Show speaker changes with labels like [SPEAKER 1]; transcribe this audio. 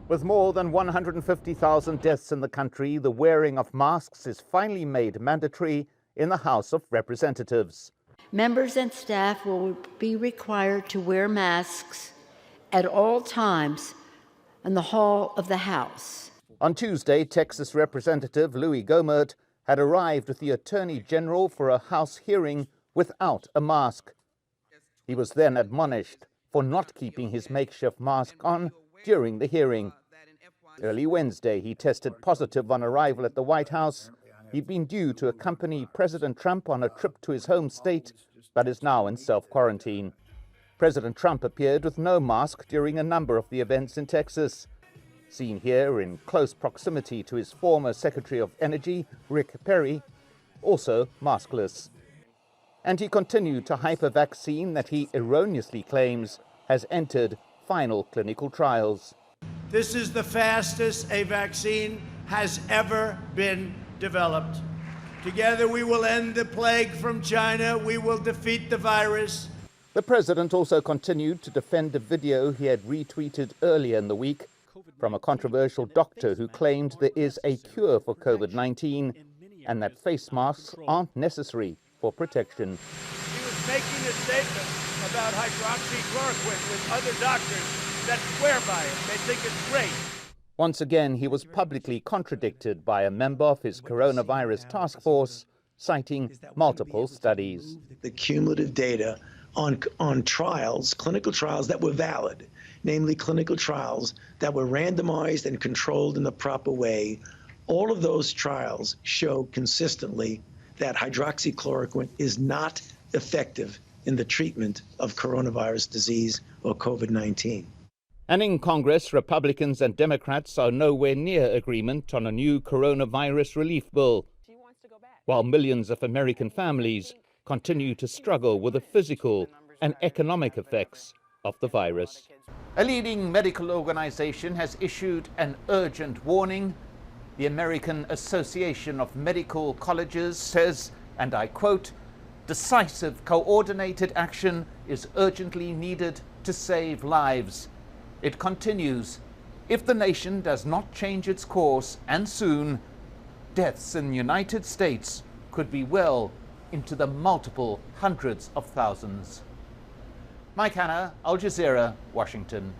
[SPEAKER 1] With more than 150,000 deaths in the country, the wearing of masks is finally made mandatory in the House of Representatives.
[SPEAKER 2] Members and staff will be required to wear masks at all times in the hall of the House.
[SPEAKER 1] On Tuesday, Texas Representative Louis Gohmert had arrived with the Attorney General for a House hearing without a mask. He was then admonished for not keeping his makeshift mask on during the hearing. Early Wednesday, he tested positive on arrival at the White House. He'd been due to accompany President Trump on a trip to his home state, but is now in self-quarantine. President Trump appeared with no mask during a number of the events in Texas. Seen here in close proximity to his former Secretary of Energy, Rick Perry, also maskless. And he continued to hype a vaccine that he erroneously claims has entered final clinical trials.
[SPEAKER 3] This is the fastest a vaccine has ever been developed. Together we will end the plague from China. We will defeat the virus.
[SPEAKER 1] The president also continued to defend a video he had retweeted earlier in the week from a controversial doctor who claimed there is a cure for COVID-19 and that face masks aren't necessary for protection.
[SPEAKER 3] He was making a statement about hydroxychloroquine with other doctors that swear by it. They think it's great.
[SPEAKER 1] Once again, he was publicly contradicted by a member of his coronavirus task force, citing multiple studies.
[SPEAKER 4] The cumulative data on trials, clinical trials that were valid, namely clinical trials that were randomized and controlled in the proper way, all of those trials show consistently that hydroxychloroquine is not effective in the treatment of coronavirus disease or COVID-19.
[SPEAKER 1] And in Congress, Republicans and Democrats are nowhere near agreement on a new coronavirus relief bill, while millions of American families continue to struggle with the physical and economic effects of the virus. A leading medical organization has issued an urgent warning. The American Association of Medical Colleges says, and I quote, "Decisive, coordinated action is urgently needed to save lives." It continues, if the nation does not change its course, and soon, deaths in the United States could be well into the multiple hundreds of thousands. Mike Hanna, Al Jazeera, Washington.